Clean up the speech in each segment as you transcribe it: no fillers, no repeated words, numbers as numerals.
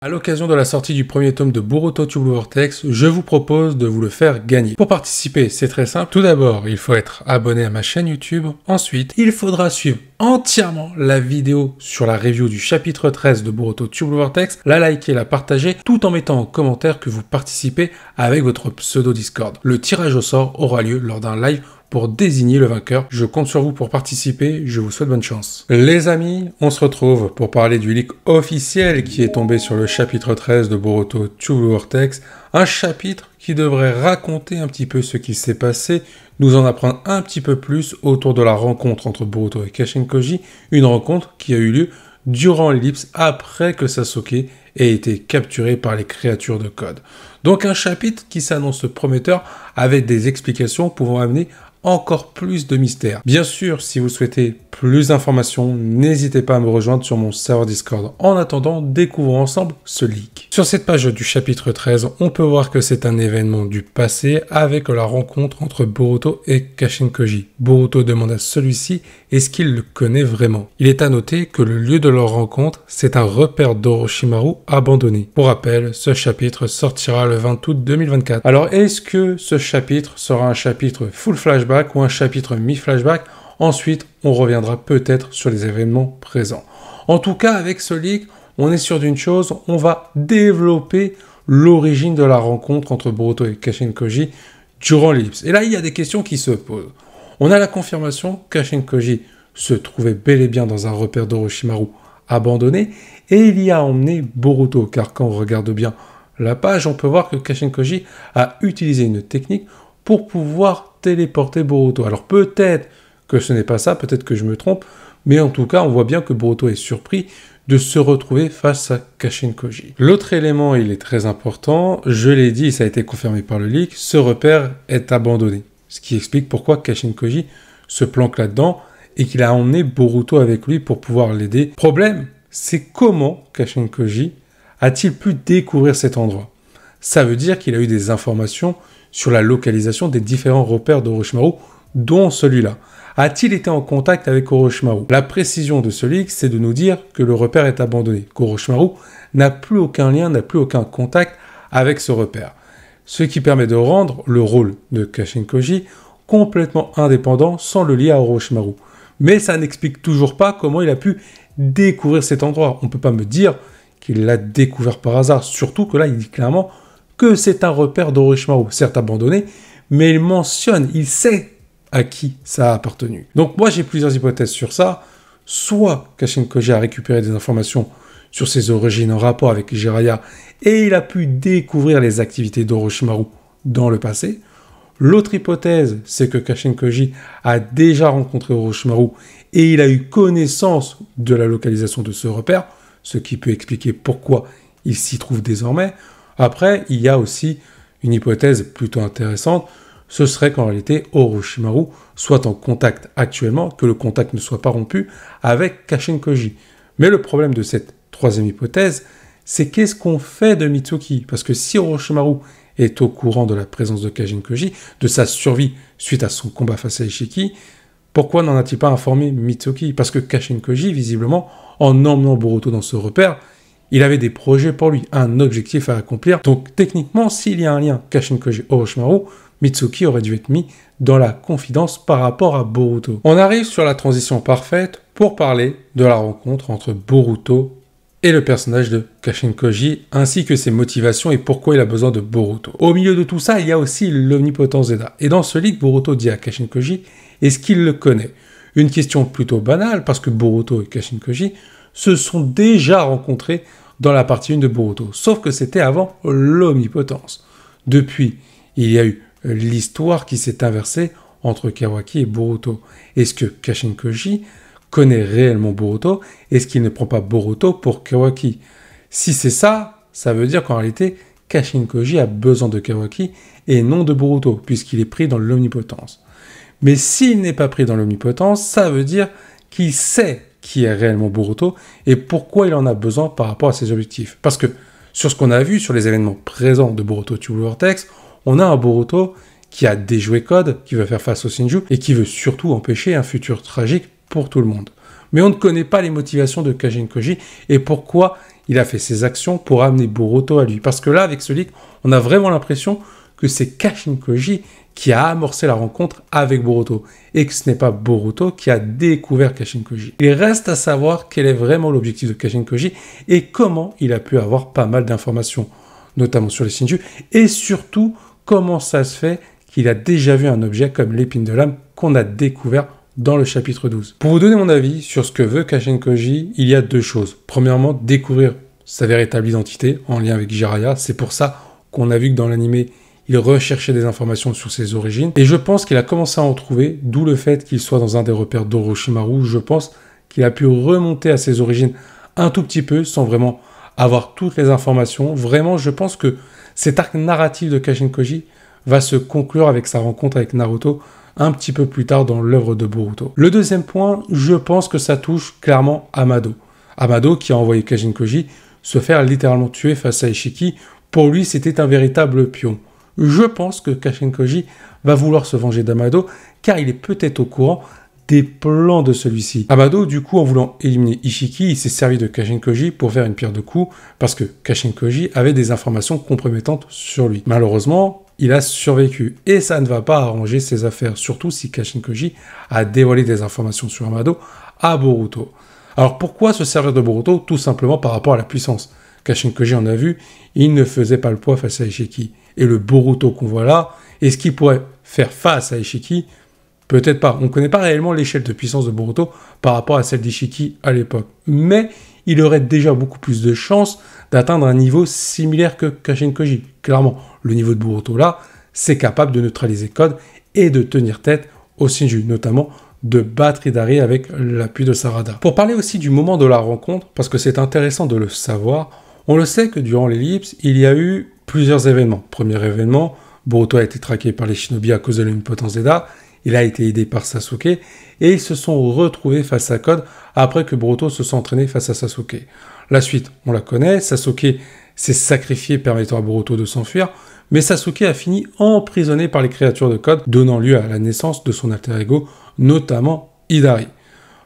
À l'occasion de la sortie du premier tome de Boruto Tube Vortex, je vous propose de vous le faire gagner. Pour participer, c'est très simple. Tout d'abord, il faut être abonné à ma chaîne YouTube. Ensuite, il faudra suivre entièrement la vidéo sur la review du chapitre 13 de Boruto Tube Vortex, la liker, la partager, tout en mettant en commentaire que vous participez avec votre pseudo Discord. Le tirage au sort aura lieu lors d'un live pour désigner le vainqueur. Je compte sur vous pour participer, je vous souhaite bonne chance. Les amis, on se retrouve pour parler du leak officiel qui est tombé sur le chapitre 13 de Boruto Tube Vortex, un chapitre qui devrait raconter un petit peu ce qui s'est passé, nous en apprendre un petit peu plus autour de la rencontre entre Boruto et Kashin-Koji, une rencontre qui a eu lieu durant l'ellipse après que Sasuke ait été capturé par les créatures de code. Donc un chapitre qui s'annonce prometteur avec des explications pouvant amener encore plus de mystère. Bien sûr, si vous souhaitez plus d'informations, n'hésitez pas à me rejoindre sur mon serveur Discord. En attendant, découvrons ensemble ce leak. Sur cette page du chapitre 13, on peut voir que c'est un événement du passé avec la rencontre entre Boruto et Kashin-Koji. Boruto demande à celui-ci est-ce qu'il le connaît vraiment. Il est à noter que le lieu de leur rencontre, c'est un repère d'Orochimaru abandonné. Pour rappel, ce chapitre sortira le 20 août 2024. Alors, est-ce que ce chapitre sera un chapitre full flashback ou un chapitre mi-flashback? Ensuite, on reviendra peut-être sur les événements présents. En tout cas, avec ce leak, on est sûr d'une chose, on va développer l'origine de la rencontre entre Boruto et Kashin-Koji durant l'ellipse. Et là, il y a des questions qui se posent. On a la confirmation que Kashin-Koji se trouvait bel et bien dans un repère d'Orochimaru abandonné et il y a emmené Boruto, car quand on regarde bien la page, on peut voir que Kashin-Koji a utilisé une technique pour pouvoir téléporter Boruto. Alors peut-être que ce n'est pas ça, peut-être que je me trompe, mais en tout cas, on voit bien que Boruto est surpris de se retrouver face à Kashin-Koji. L'autre élément, il est très important, je l'ai dit, ça a été confirmé par le leak, ce repère est abandonné. Ce qui explique pourquoi Kashin-Koji se planque là-dedans et qu'il a emmené Boruto avec lui pour pouvoir l'aider. Problème, c'est comment Kashin-Koji a-t-il pu découvrir cet endroit? Ça veut dire qu'il a eu des informations sur la localisation des différents repères d'Orochimaru, dont celui-là. A-t-il été en contact avec Orochimaru? La précision de ce leak, c'est de nous dire que le repère est abandonné, qu'Orochimaru n'a plus aucun lien, n'a plus aucun contact avec ce repère. Ce qui permet de rendre le rôle de Kashin-Koji complètement indépendant sans le lier à Orochimaru. Mais ça n'explique toujours pas comment il a pu découvrir cet endroit. On ne peut pas me dire qu'il l'a découvert par hasard, surtout que là, il dit clairement que c'est un repère d'Orochimaru, certes abandonné, mais il mentionne, il sait à qui ça a appartenu. Donc moi, j'ai plusieurs hypothèses sur ça. Soit Kashin-Koji a récupéré des informations sur ses origines en rapport avec Jiraiya et il a pu découvrir les activités d'Orochimaru dans le passé. L'autre hypothèse, c'est que Kashin-Koji a déjà rencontré Orochimaru et il a eu connaissance de la localisation de ce repère, ce qui peut expliquer pourquoi il s'y trouve désormais. Après, il y a aussi une hypothèse plutôt intéressante, ce serait qu'en réalité, Orochimaru soit en contact actuellement, que le contact ne soit pas rompu avec Kashin-Koji. Mais le problème de cette troisième hypothèse, c'est qu'est-ce qu'on fait de Mitsuki? Parce que si Orochimaru est au courant de la présence de Kashin-Koji, de sa survie suite à son combat face à Ishiki, pourquoi n'en a-t-il pas informé Mitsuki? Parce que Kashin-Koji, visiblement, en emmenant Boruto dans ce repère, il avait des projets pour lui, un objectif à accomplir. Donc techniquement, s'il y a un lien Kashin-Koji-Orochimaru, Mitsuki aurait dû être mis dans la confidence par rapport à Boruto. On arrive sur la transition parfaite pour parler de la rencontre entre Boruto et le personnage de Kashin-Koji, ainsi que ses motivations et pourquoi il a besoin de Boruto. Au milieu de tout ça, il y a aussi l'omnipotent Zeta. Et dans ce leak, Boruto dit à Kashin-Koji, est-ce qu'il le connaît? Une question plutôt banale, parce que Boruto et Kashin-Koji se sont déjà rencontrés dans la partie 1 de Boruto, sauf que c'était avant l'omnipotence. Depuis, il y a eu l'histoire qui s'est inversée entre Kawaki et Boruto. Est-ce que Kashin-Koji connaît réellement Boruto? Est-ce qu'il ne prend pas Boruto pour Kawaki? Si c'est ça, ça veut dire qu'en réalité, Kashin-Koji a besoin de Kawaki et non de Boruto, puisqu'il est pris dans l'omnipotence. Mais s'il n'est pas pris dans l'omnipotence, ça veut dire qu'il sait qui est réellement Boruto et pourquoi il en a besoin par rapport à ses objectifs. Parce que sur ce qu'on a vu, sur les événements présents de Boruto Tube Vortex, on a un Boruto qui a déjoué Code, qui veut faire face au Shinju et qui veut surtout empêcher un futur tragique pour tout le monde. Mais on ne connaît pas les motivations de Kashin-Koji et pourquoi il a fait ses actions pour amener Boruto à lui. Parce que là, avec ce leak, on a vraiment l'impression que c'est Kashin Koji qui a amorcé la rencontre avec Boruto, et que ce n'est pas Boruto qui a découvert Kashin Koji. Il reste à savoir quel est vraiment l'objectif de Kashin Koji, et comment il a pu avoir pas mal d'informations, notamment sur les Shinju, et surtout, comment ça se fait qu'il a déjà vu un objet comme l'épine de l'âme qu'on a découvert dans le chapitre 12. Pour vous donner mon avis sur ce que veut Kashin Koji, il y a deux choses. Premièrement, découvrir sa véritable identité en lien avec Jiraiya. C'est pour ça qu'on a vu que dans l'animé, il recherchait des informations sur ses origines. Et je pense qu'il a commencé à en trouver, d'où le fait qu'il soit dans un des repères d'Orochimaru. Je pense qu'il a pu remonter à ses origines un tout petit peu, sans vraiment avoir toutes les informations. Vraiment, je pense que cet arc narratif de Kashin Koji va se conclure avec sa rencontre avec Naruto un petit peu plus tard dans l'œuvre de Boruto. Le deuxième point, je pense que ça touche clairement Amado. Amado qui a envoyé Kashin Koji se faire littéralement tuer face à Ishiki. Pour lui, c'était un véritable pion. Je pense que Kashin Koji va vouloir se venger d'Amado, car il est peut-être au courant des plans de celui-ci. Amado, du coup, en voulant éliminer Ishiki, il s'est servi de Kashin Koji pour faire une pierre de coups, parce que Kashin Koji avait des informations compromettantes sur lui. Malheureusement, il a survécu, et ça ne va pas arranger ses affaires, surtout si Kashin Koji a dévoilé des informations sur Amado à Boruto. Alors pourquoi se servir de Boruto? Tout simplement par rapport à la puissance. Kashin Koji en a vu, il ne faisait pas le poids face à Ishiki. Et le Boruto qu'on voit là, est-ce qu'il pourrait faire face à Ishiki? Peut-être pas. On ne connaît pas réellement l'échelle de puissance de Boruto par rapport à celle d'Ishiki à l'époque. Mais il aurait déjà beaucoup plus de chances d'atteindre un niveau similaire que Kashin Koji. Clairement, le niveau de Boruto là, c'est capable de neutraliser Code et de tenir tête au Shinju, notamment de battre Hidari avec l'appui de Sarada. Pour parler aussi du moment de la rencontre, parce que c'est intéressant de le savoir, on le sait que durant l'ellipse, il y a eu plusieurs événements. Premier événement, Boruto a été traqué par les shinobi à cause de l'omnipotence d'Eda, il a été aidé par Sasuke, et ils se sont retrouvés face à Code après que Boruto se soit entraîné face à Sasuke. La suite, on la connaît, Sasuke s'est sacrifié permettant à Boruto de s'enfuir, mais Sasuke a fini emprisonné par les créatures de Code, donnant lieu à la naissance de son alter ego, notamment Hidari.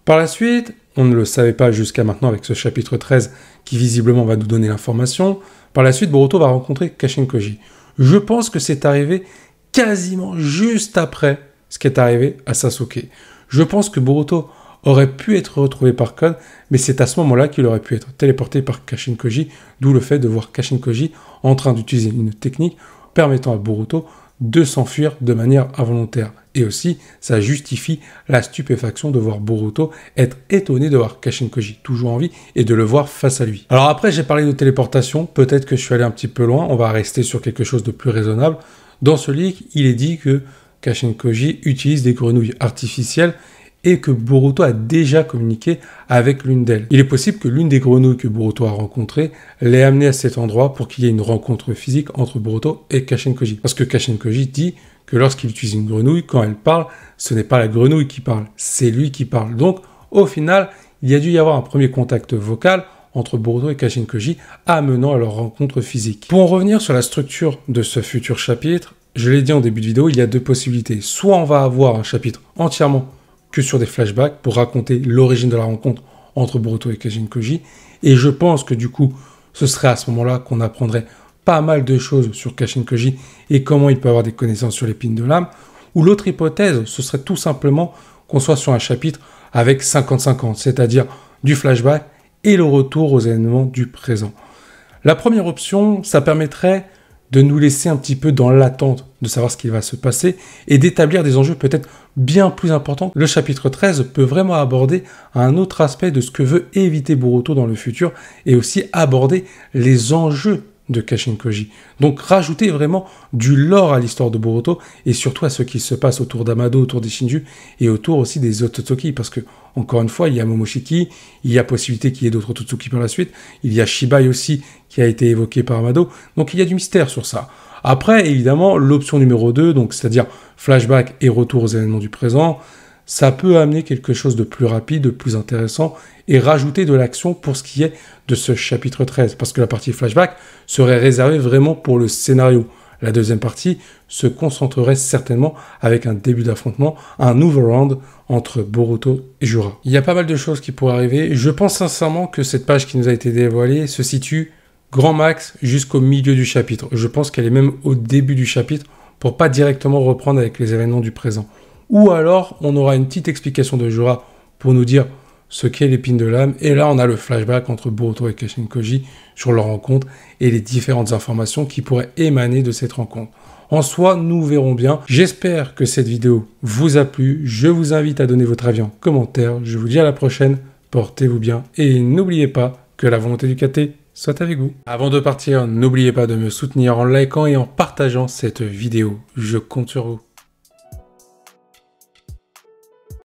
Par la suite, on ne le savait pas jusqu'à maintenant avec ce chapitre 13 qui visiblement va nous donner l'information, par la suite Boruto va rencontrer Kashin Koji. Je pense que c'est arrivé quasiment juste après ce qui est arrivé à Sasuke. Je pense que Boruto aurait pu être retrouvé par Code, mais c'est à ce moment-là qu'il aurait pu être téléporté par Kashin Koji, d'où le fait de voir Kashin Koji en train d'utiliser une technique permettant à Boruto de s'enfuir de manière involontaire. Et aussi, ça justifie la stupéfaction de voir Boruto être étonné de voir Kashin Koji toujours en vie et de le voir face à lui. Alors après, j'ai parlé de téléportation, peut-être que je suis allé un petit peu loin, on va rester sur quelque chose de plus raisonnable. Dans ce leak, il est dit que Kashin Koji utilise des grenouilles artificielles et que Boruto a déjà communiqué avec l'une d'elles. Il est possible que l'une des grenouilles que Boruto a rencontrées l'ait amené à cet endroit pour qu'il y ait une rencontre physique entre Boruto et Kashin Koji. Parce que Kashin Koji dit que lorsqu'il utilise une grenouille, quand elle parle, ce n'est pas la grenouille qui parle, c'est lui qui parle. Donc, au final, il y a dû y avoir un premier contact vocal entre Boruto et Kashin Koji, amenant à leur rencontre physique. Pour en revenir sur la structure de ce futur chapitre, je l'ai dit en début de vidéo, il y a deux possibilités. Soit on va avoir un chapitre entièrement que sur des flashbacks pour raconter l'origine de la rencontre entre Boruto et Kashin Koji, et je pense que du coup, ce serait à ce moment-là qu'on apprendrait pas mal de choses sur Kashin Koji et comment il peut avoir des connaissances sur l'épine de l'âme, ou l'autre hypothèse, ce serait tout simplement qu'on soit sur un chapitre avec 50-50, c'est-à-dire du flashback et le retour aux événements du présent. La première option, ça permettrait de nous laisser un petit peu dans l'attente de savoir ce qui va se passer et d'établir des enjeux peut-être bien plus importants. Le chapitre 13 peut vraiment aborder un autre aspect de ce que veut éviter Boruto dans le futur et aussi aborder les enjeux de Kashin Koji. Donc rajouter vraiment du lore à l'histoire de Boruto et surtout à ce qui se passe autour d'Amado, autour des Shinju et autour aussi des Otsutsuki, parce que encore une fois, il y a Momoshiki, il y a possibilité qu'il y ait d'autres Otsutsuki par la suite, il y a Shibai aussi qui a été évoqué par Amado, donc il y a du mystère sur ça. Après, évidemment, l'option numéro 2, donc c'est-à-dire flashback et retour aux événements du présent, ça peut amener quelque chose de plus rapide, de plus intéressant, et rajouter de l'action pour ce qui est de ce chapitre 13, parce que la partie flashback serait réservée vraiment pour le scénario. La deuxième partie se concentrerait certainement avec un début d'affrontement, un overround entre Boruto et Jura. Il y a pas mal de choses qui pourraient arriver. Je pense sincèrement que cette page qui nous a été dévoilée se situe grand max jusqu'au milieu du chapitre. Je pense qu'elle est même au début du chapitre pour pas directement reprendre avec les événements du présent. Ou alors, on aura une petite explication de Jura pour nous dire ce qu'est l'épine de l'âme. Et là, on a le flashback entre Boruto et Kenshin Koji sur leur rencontre et les différentes informations qui pourraient émaner de cette rencontre. En soi, nous verrons bien. J'espère que cette vidéo vous a plu. Je vous invite à donner votre avis en commentaire. Je vous dis à la prochaine. Portez-vous bien. Et n'oubliez pas que la volonté du KT soit avec vous. Avant de partir, n'oubliez pas de me soutenir en likant et en partageant cette vidéo. Je compte sur vous.